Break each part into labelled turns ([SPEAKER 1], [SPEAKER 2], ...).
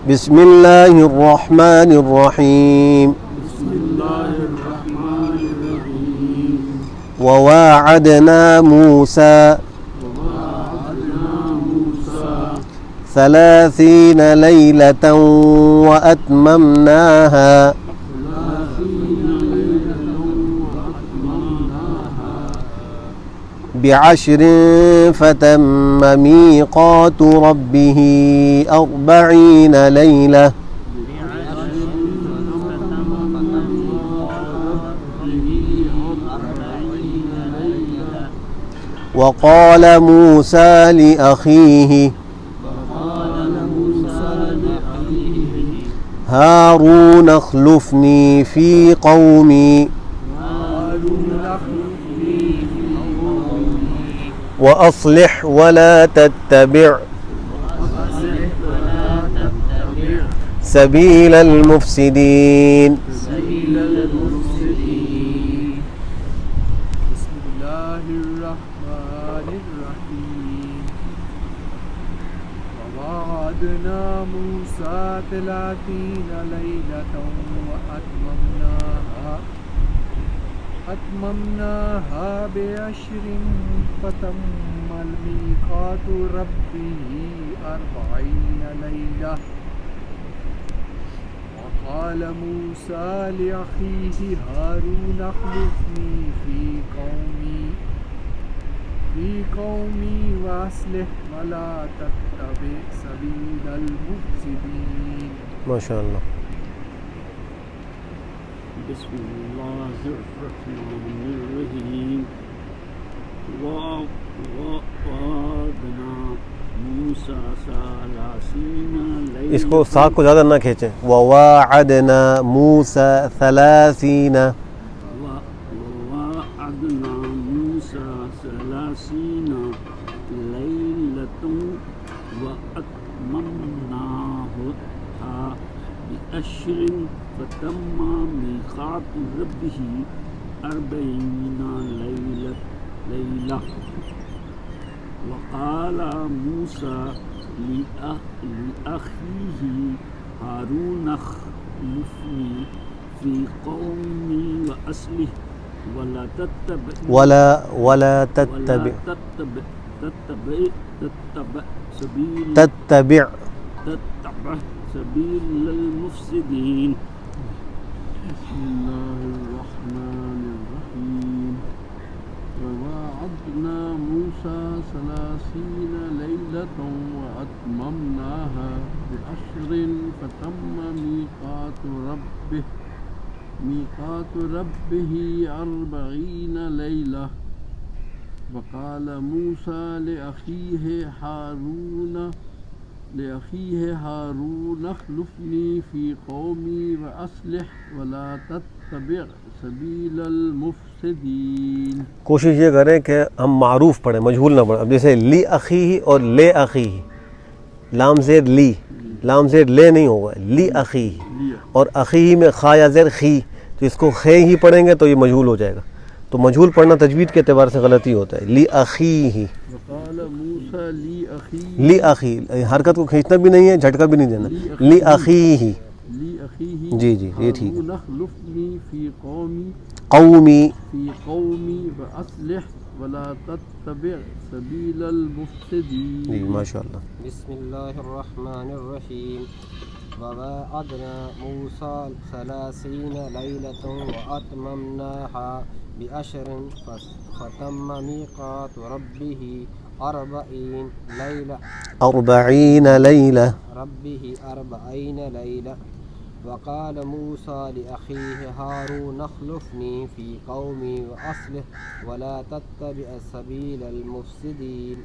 [SPEAKER 1] بسم اللہ الرحمن الرحیم وواعدنا موسى 30 ليلة وأتممناها ب10 فتم ميقات ربه 40 ليلة وقال موسى لأخيه هارون اخلفني في قومي وأصلح ولا تتبع سبيل المفسدين
[SPEAKER 2] وواعدنا موسى 30 ليلة وأتممناها ب10 فتم ميقات ربه 40 ليلة وقال موسى لأخيه هارون اخلفني في قومي وأصلح ولا تتبع سبيل المفسدين.
[SPEAKER 1] ما شاء اللہ.
[SPEAKER 3] بسم اللہ الرحمن الرحیم. وَوَعَدْنَا مُوسَىٰ 30 ليلة.
[SPEAKER 1] اس کو ساق کو زیادہ نہ کھینچیں. وواعدنا موسى 30.
[SPEAKER 3] وَوَعَدْنَا مُوسَىٰ 30 ليلة وأتممناها ب10 فتم ميقات ربه 40 ليلة وقال موسى لأخيه هارون اخلفني في قومي وأصلح ولا تتبع سبيل المفسدين.
[SPEAKER 2] بسم الله الرحمن الرحيم. وواعدنا موسى 30 ليلة وأتممناها ب10 فتم ميقات ربه 40 ليلة وقال موسى لأخيه هارون اخلفني في قومي وأصلح ولا تتبع سبيل المفسدين.
[SPEAKER 1] کوشش یہ کریں کہ ہم معروف پڑھیں، مجہول نہ پڑھیں. اب جیسے لی اخیہ اور لے اخیہ، لام زیر لی، لام زیر لے نہیں ہوگا، لی اخیہ، اور اخیہ میں خا یا زیر خی، تو اس کو خے ہی پڑھیں گے تو یہ مجہول ہو جائے گا. تو مجہول پڑھنا تجوید کے اعتبار سے غلطی ہوتا ہے. لی اخیہ، لی اخی، حرکت کو کھینچنا بھی نہیں ہے، جھٹکا بھی نہیں دینا. لی اخیہ، جی جی یہ ٹھیک ہے. قومی
[SPEAKER 2] وأصلح ولا تتبع سبيل المفسدين.
[SPEAKER 1] جی ماشاء اللہ.
[SPEAKER 4] بسم اللہ الرحمن الرحیم. وواعدنا موسى 30 ليلة وأتممناها ب10 فتم ميقات ربه 40 ليلة وقال موسى لأخيه هارون اخلفني في قومي وأصلح ولا تتبع سبيل المفسدين.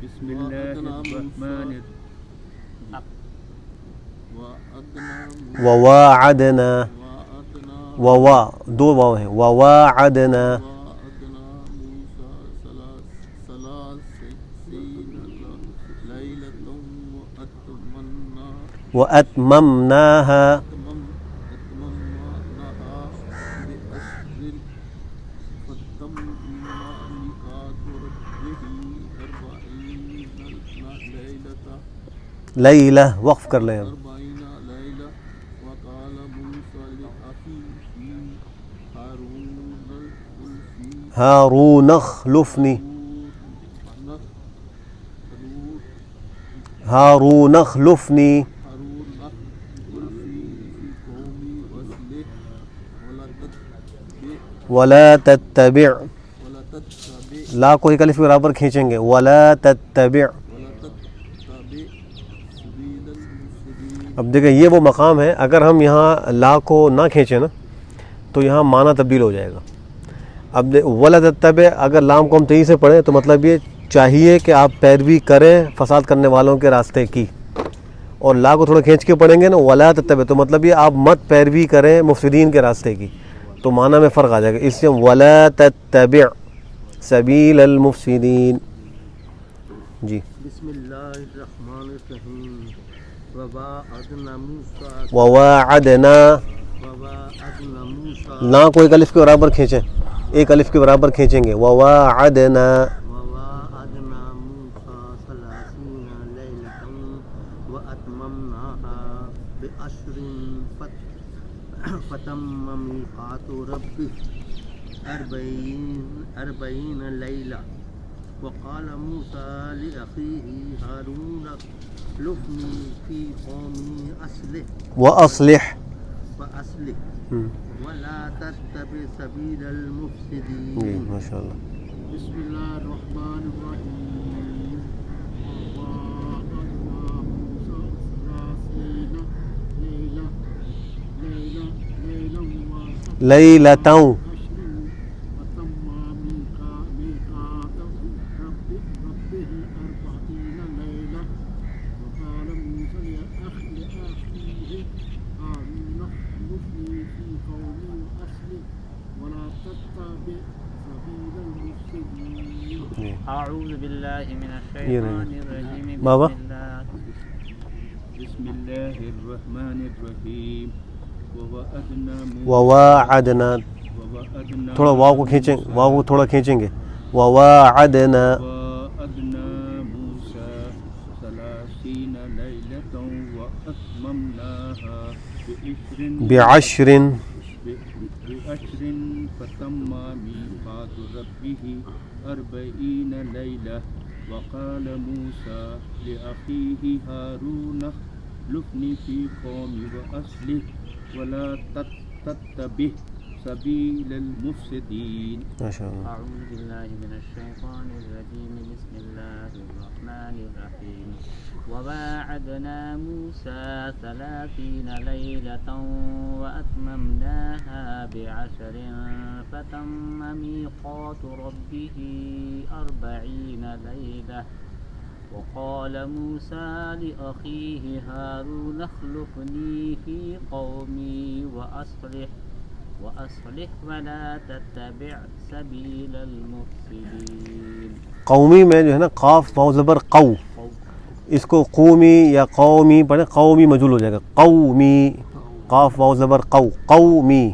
[SPEAKER 3] بسم الله الرحمن
[SPEAKER 1] وواعدنا، ووا دو واو ہیں، وواعدنا وأتممناها لیلہ وقف کر لیں اب.
[SPEAKER 2] 40 ليلة وقال موسى لأخيه هارون
[SPEAKER 1] ہارون اخلفنی ہارون اخلفنی ولا تتبع لا کو ایک الف کے برابر کھینچیں گے ولا تتبع. اب دیکھیں یہ وہ مقام ہے اگر ہم یہاں لا کو نہ کھینچیں نا تو یہاں معنی تبدیل ہو جائے گا. اب ولا تتبع اگر لام کو ہم تیزی سے پڑھیں تو مطلب یہ چاہیے کہ آپ پیروی کریں فساد کرنے والوں کے راستے کی, اور لا کو تھوڑا کھینچ کے پڑھیں گے نا ولا تتبع تو مطلب یہ آپ مت پیروی کریں مفسدین کے راستے کی, تو معنی میں فرق آ جائے گا. اس لیے ولا تتبع سبیل المفسدین. جی
[SPEAKER 4] بسم اللہ الرحمن الرحیم. وواعدنا موسیٰ
[SPEAKER 1] وواعدنا
[SPEAKER 4] وواعدنا موسیٰ
[SPEAKER 1] نا کو ایک الف کے برابر کھینچیں, ایک الف کے برابر کھینچیں گے وواعدنا
[SPEAKER 4] وواعدنا موسیٰ 30 لیلة وأتممناها بعشر فتم میقات ربه 40 لیلة. وقال موسى لأخيه هارون اخلفني في قومي
[SPEAKER 1] وأصلح
[SPEAKER 4] فأصلح ولا تتبع سبيل
[SPEAKER 1] جی
[SPEAKER 4] المفسدين.
[SPEAKER 1] ماشاء اللہ.
[SPEAKER 2] بسم الله الرحمن الرحيم. وواعدنا موسى 30 ليلة
[SPEAKER 1] لیلتاؤں
[SPEAKER 2] وتم ميقات ربه 40 ليلة. وقال موسى لأخيه هارون اخلفني في قومي وأصلح ولا تتبع سبيل المفسدين.
[SPEAKER 3] أعوذ بالله من الشيطان الرجيم.
[SPEAKER 1] بابا.
[SPEAKER 3] بسم الله الرحمن الرحيم.
[SPEAKER 1] وواعدنا تھوڑا واو کو کھینچیں, واو کو تھوڑا کھینچیں گے وواعدنا
[SPEAKER 3] وواعدنا موسى 30 ليلة وأتممناها
[SPEAKER 1] بعشر
[SPEAKER 3] فتم ميقات ربه 40 ليلة. وقال موسى لأخيه هارون اخلفني في قومي وأصلح ولا تتبع سبيل المفسدين.
[SPEAKER 1] ما شاء الله.
[SPEAKER 3] أعوذ بالله من الشيطان الرجيم. بسم الله الرحمن الرحيم. وواعدنا موسى 30 ليلة وأتممناها بعشر فتم ميقات ربه 40 ليلة. وقال موسى لأخيه هارون اخلفني في قومي وأصلح ولا تتبع سبيل المفسدين.
[SPEAKER 1] قومی میں جو ہے نا قاف واو زبر قو, اس کو قومی یا قومی پڑھیں, قومی مجهول ہو جائے گا, قومی قاف واو زبر قو قومی,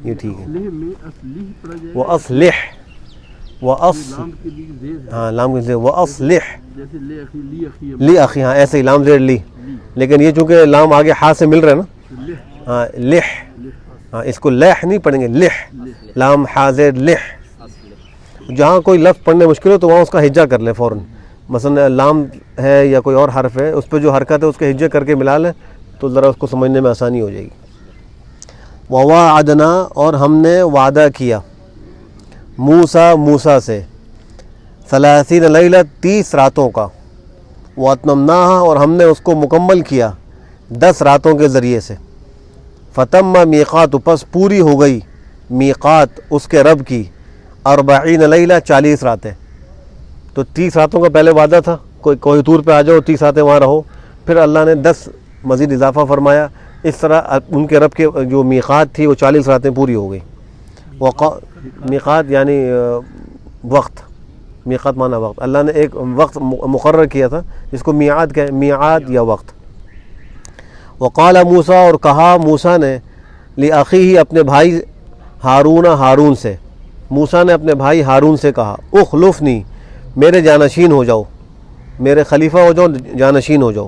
[SPEAKER 1] یہ ٹھیک ہے.
[SPEAKER 2] اصلح پڑھا جائے گا.
[SPEAKER 1] وأصلح
[SPEAKER 2] لام کے لیے زیر ہے
[SPEAKER 1] ہاں لام کے زیر وأصلح
[SPEAKER 2] جیسے لے اخی لی اخی
[SPEAKER 1] لی اخی, ہاں ایسے ہی لام زیر لی, لیکن یہ چونکہ لام آگے ہا سے مل رہا ہے نا, ہاں لح, ہاں اس کو لح نہیں پڑھیں گے, لح لام ہا زیر لح. جہاں کوئی لفظ پڑھنے مشکل ہو تو وہاں اس کا ہجا کر لیں فوراً, مثلا لام ہے یا کوئی اور حرف ہے اس پہ جو حرکت ہے اس کے ہجے کر کے ملا لیں تو ذرا اس کو سمجھنے میں آسانی ہو جائے گی. وواعدنا اور ہم نے وعدہ کیا موسیٰ سے 30 لیلہ 30 راتوں کا, واتممناہا اور ہم نے اس کو مکمل کیا 10 راتوں کے ذریعے سے. فتم میقات پس پوری ہو گئی میقات اس کے رب کی 40 لیلہ 40 راتیں. تو 30 راتوں کا پہلے وعدہ تھا کوئی طور پہ آ جاؤ 30 راتیں وہاں رہو, پھر اللہ نے 10 مزید اضافہ فرمایا. اس طرح ان کے رب کے جو میقات تھی وہ 40 راتیں پوری ہو گئی. میقات یعنی وقت, میقات معنی وقت. اللہ نے ایک وقت مقرر کیا تھا جس کو میعاد کہیں, میعاد یا وقت. وقال موسیٰ اور کہا موسیٰ نے لأخیہ اپنے بھائی ہارون سے, موسیٰ نے اپنے بھائی ہارون سے کہا اخلفنی میرے جانشین ہو جاؤ, میرے خلیفہ ہو جاؤ, جانشین ہو جاؤ.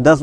[SPEAKER 1] 10